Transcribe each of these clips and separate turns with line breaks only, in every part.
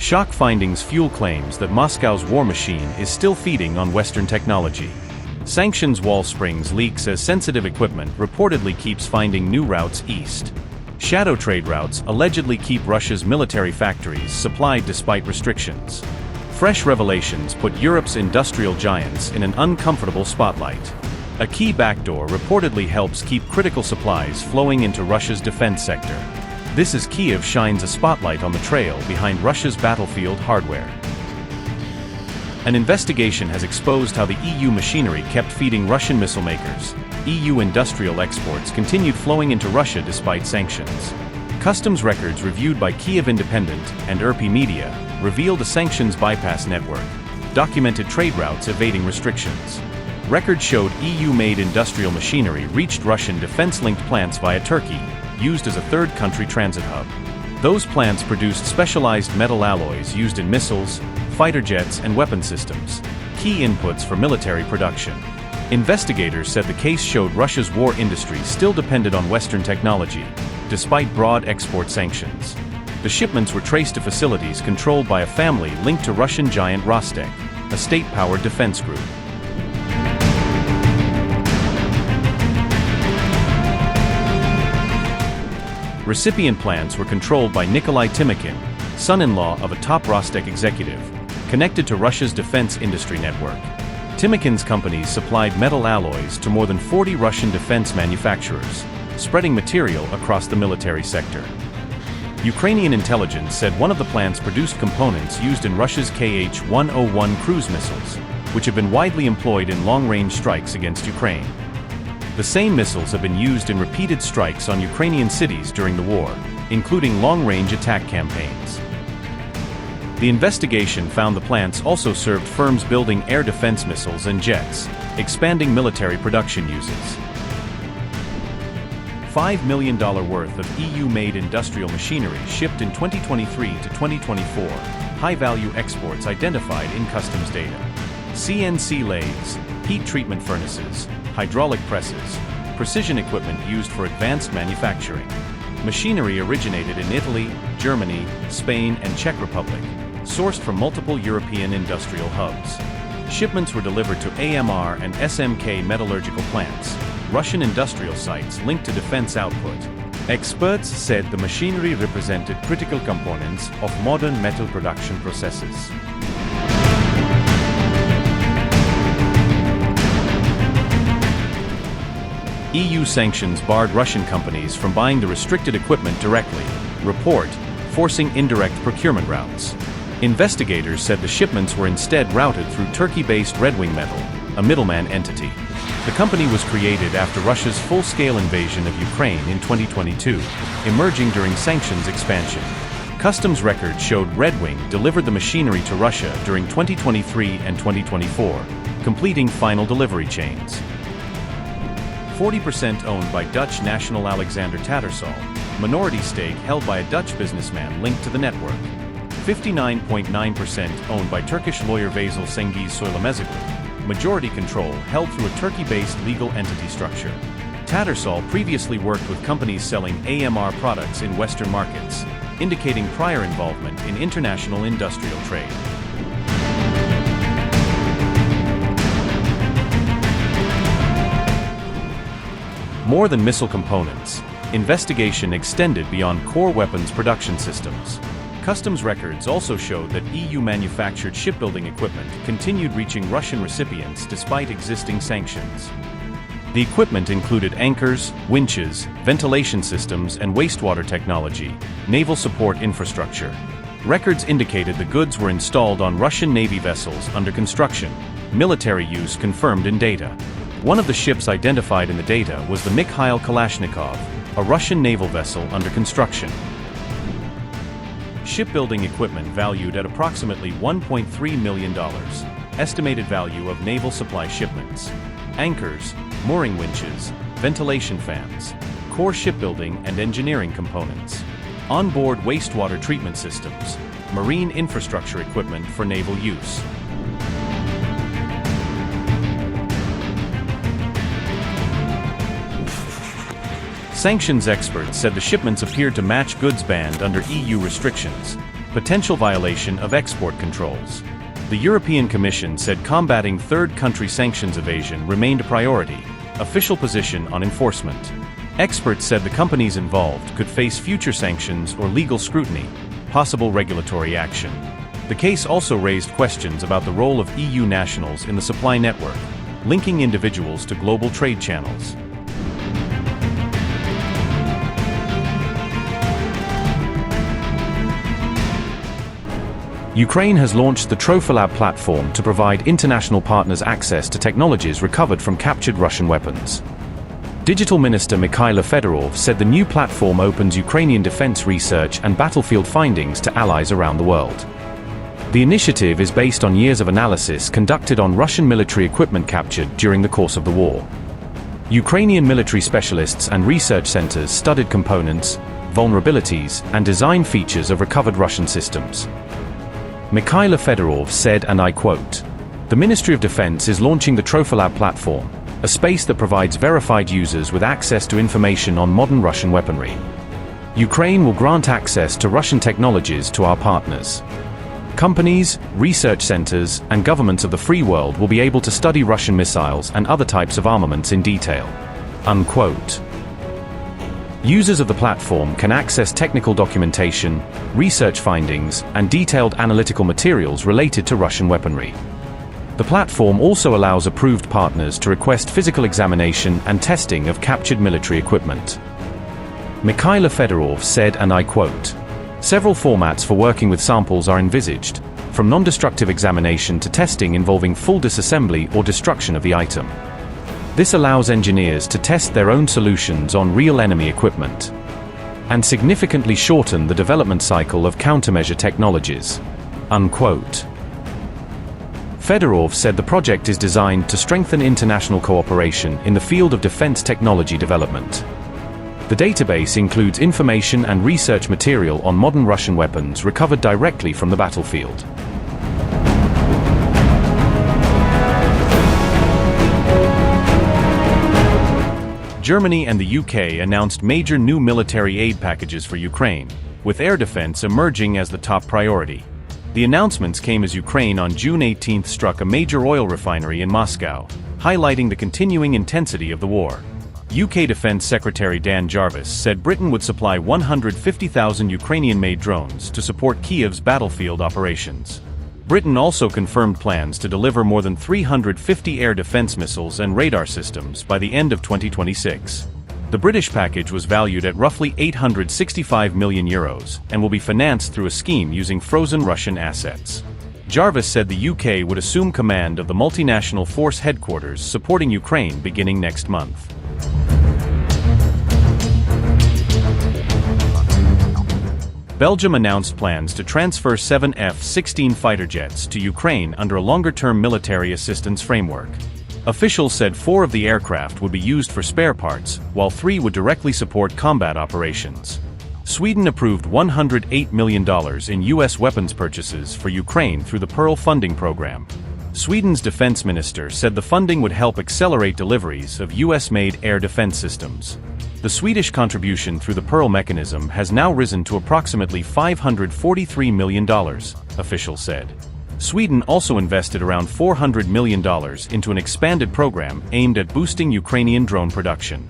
Shock findings fuel claims that Moscow's war machine is still feeding on Western technology. Sanctions wall springs leaks as sensitive equipment reportedly keeps finding new routes east. Shadow trade routes allegedly keep Russia's military factories supplied despite restrictions. Fresh revelations put Europe's industrial giants in an uncomfortable spotlight. A key backdoor reportedly helps keep critical supplies flowing into Russia's defense sector. This as Kyiv shines a spotlight on the trail behind Russia's battlefield hardware. An investigation has exposed how the EU machinery kept feeding Russian missile makers. EU industrial exports continued flowing into Russia despite sanctions. Customs records reviewed by Kyiv Independent and Irpi Media revealed a sanctions bypass network, documented trade routes evading restrictions. Records showed EU-made industrial machinery reached Russian defense-linked plants via Turkey, used as a third-country transit hub. Those plants produced specialized metal alloys used in missiles, fighter jets, and weapon systems, key inputs for military production. Investigators said the case showed Russia's war industry still depended on Western technology, despite broad export sanctions. The shipments were traced to facilities controlled by a family linked to Russian giant Rostec, a state-powered defense group. Recipient plants were controlled by Nikolai Timokhin, son-in-law of a top Rostec executive, connected to Russia's defense industry network. Timokhin's companies supplied metal alloys to more than 40 Russian defense manufacturers, spreading material across the military sector. Ukrainian intelligence said one of the plants produced components used in Russia's Kh-101 cruise missiles, which have been widely employed in long-range strikes against Ukraine. The same missiles have been used in repeated strikes on Ukrainian cities during the war, including long-range attack campaigns. The investigation found the plants also served firms building air defense missiles and jets, expanding military production uses. $5 million worth of EU-made industrial machinery shipped in 2023 to 2024, high-value exports identified in customs data. CNC lathes, heat treatment furnaces, hydraulic presses, precision equipment used for advanced manufacturing. Machinery originated in Italy, Germany, Spain, and Czech Republic, sourced from multiple European industrial hubs. Shipments were delivered to AMR and SMK metallurgical plants, Russian industrial sites linked to defense output. Experts said the machinery represented critical components of modern metal production processes. EU sanctions barred Russian companies from buying the restricted equipment directly, report, forcing indirect procurement routes. Investigators said the shipments were instead routed through Turkey-based Red Wing Metal, a middleman entity. The company was created after Russia's full-scale invasion of Ukraine in 2022, emerging during sanctions expansion. Customs records showed Red Wing delivered the machinery to Russia during 2023 and 2024, completing final delivery chains. 40% owned by Dutch national Alexander Tattersall, minority stake held by a Dutch businessman linked to the network. 59.9% owned by Turkish lawyer Vasil Cengiz Söylemezoglu, majority control held through a Turkey-based legal entity structure. Tattersall previously worked with companies selling AMR products in Western markets, indicating prior involvement in international industrial trade. More than missile components, investigation extended beyond core weapons production systems. Customs records also showed that EU-manufactured shipbuilding equipment continued reaching Russian recipients despite existing sanctions. The equipment included anchors, winches, ventilation systems, and wastewater technology, naval support infrastructure. Records indicated the goods were installed on Russian Navy vessels under construction, military use confirmed in data. One of the ships identified in the data was the Mikhail Kalashnikov, a Russian naval vessel under construction. Shipbuilding equipment valued at approximately $1.3 million, estimated value of naval supply shipments. Anchors, mooring winches, ventilation fans, core shipbuilding and engineering components. Onboard wastewater treatment systems, marine infrastructure equipment for naval use. Sanctions experts said the shipments appeared to match goods banned under EU restrictions, potential violation of export controls. The European Commission said combating third-country sanctions evasion remained a priority, official position on enforcement. Experts said the companies involved could face future sanctions or legal scrutiny, possible regulatory action. The case also raised questions about the role of EU nationals in the supply network, linking individuals to global trade channels. Ukraine has launched the TrophyLab platform to provide international partners access to technologies recovered from captured Russian weapons. Digital Minister Mikhailo Fedorov said the new platform opens Ukrainian defense research and battlefield findings to allies around the world. The initiative is based on years of analysis conducted on Russian military equipment captured during the course of the war. Ukrainian military specialists and research centers studied components, vulnerabilities, and design features of recovered Russian systems. Mikhailo Fedorov said, and I quote, "The Ministry of Defense is launching the TrophyLab platform, a space that provides verified users with access to information on modern Russian weaponry. Ukraine will grant access to Russian technologies to our partners. Companies, research centers, and governments of the free world will be able to study Russian missiles and other types of armaments in detail." Unquote. Users of the platform can access technical documentation, research findings, and detailed analytical materials related to Russian weaponry. The platform also allows approved partners to request physical examination and testing of captured military equipment. Mikhailo Fedorov said, and I quote, "Several formats for working with samples are envisaged, from non-destructive examination to testing involving full disassembly or destruction of the item. This allows engineers to test their own solutions on real enemy equipment and significantly shorten the development cycle of countermeasure technologies." Unquote. Fedorov said the project is designed to strengthen international cooperation in the field of defense technology development. The database includes information and research material on modern Russian weapons recovered directly from the battlefield. Germany and the UK announced major new military aid packages for Ukraine, with air defense emerging as the top priority. The announcements came as Ukraine on June 18 struck a major oil refinery in Moscow, highlighting the continuing intensity of the war. UK Defense Secretary Dan Jarvis said Britain would supply 150,000 Ukrainian-made drones to support Kyiv's battlefield operations. Britain also confirmed plans to deliver more than 350 air defense missiles and radar systems by the end of 2026. The British package was valued at roughly €865 million and will be financed through a scheme using frozen Russian assets. Jarvis said the UK would assume command of the multinational force headquarters supporting Ukraine beginning next month. Belgium announced plans to transfer 7 F-16 fighter jets to Ukraine under a longer-term military assistance framework. Officials said 4 of the aircraft would be used for spare parts, while 3 would directly support combat operations. Sweden approved $108 million in U.S. weapons purchases for Ukraine through the Pearl funding program. Sweden's defense minister said the funding would help accelerate deliveries of U.S.-made air defense systems. The Swedish contribution through the Pearl mechanism has now risen to approximately $543 million, officials said. Sweden also invested around $400 million into an expanded program aimed at boosting Ukrainian drone production.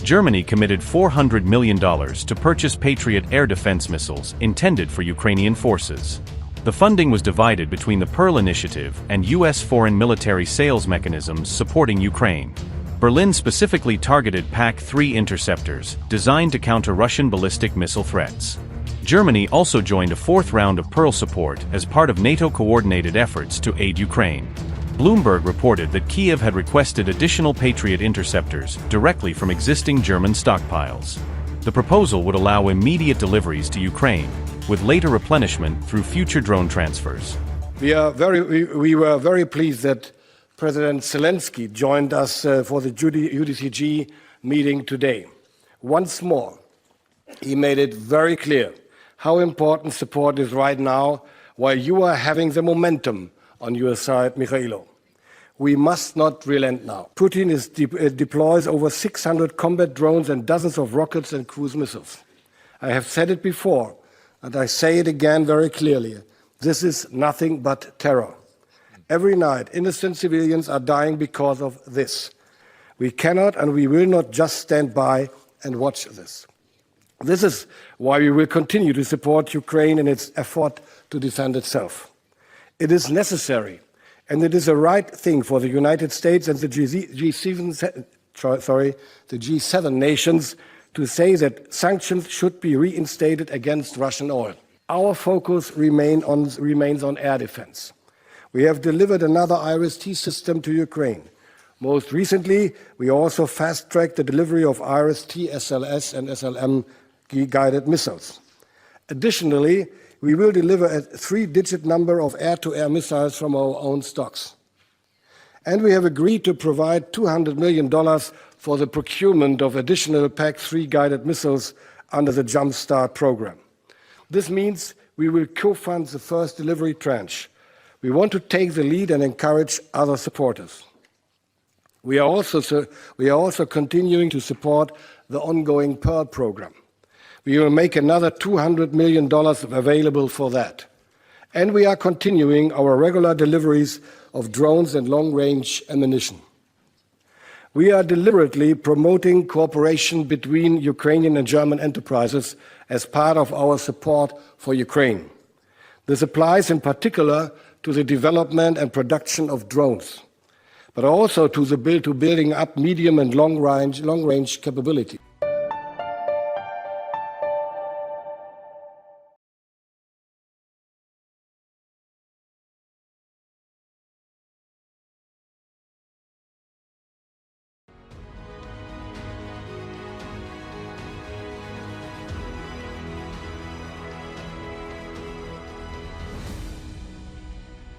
Germany committed $400 million to purchase Patriot air defense missiles intended for Ukrainian forces. The funding was divided between the Pearl Initiative and U.S. foreign military sales mechanisms supporting Ukraine. Berlin specifically targeted PAC-3 interceptors, designed to counter Russian ballistic missile threats. Germany also joined a 4th round of Pearl support as part of NATO-coordinated efforts to aid Ukraine. Bloomberg reported that Kyiv had requested additional Patriot interceptors directly from existing German stockpiles. The proposal would allow immediate deliveries to Ukraine, with later replenishment through future drone transfers.
We were very pleased that President Zelensky joined us for the UDCG meeting today. Once more, he made it very clear how important support is right now while you are having the momentum on your side, Mikhailo. We must not relent now. Putin deploys over 600 combat drones and dozens of rockets and cruise missiles. I have said it before, and I say it again very clearly. This is nothing but terror. Every night, innocent civilians are dying because of this. We cannot and we will not just stand by and watch this. This is why we will continue to support Ukraine in its effort to defend itself. It is necessary, and it is the right thing for the United States and the G7 nations to say that sanctions should be reinstated against Russian oil. Our focus remains on air defense. We have delivered another IRIS-T system to Ukraine. Most recently, we also fast-tracked the delivery of IRIS-T SLS and SLM guided missiles. Additionally, we will deliver a 3-digit number of air-to-air missiles from our own stocks. And we have agreed to provide $200 million for the procurement of additional PAC-3 guided missiles under the Jump Start program. This means we will co-fund the first delivery tranche. We want to take the lead and encourage other supporters. We are also continuing to support the ongoing Pearl program. We will make another $200 million available for that. And we are continuing our regular deliveries of drones and long-range ammunition. We are deliberately promoting cooperation between Ukrainian and German enterprises as part of our support for Ukraine. This applies in particular to the development and production of drones, but also to building up medium and long-range capability.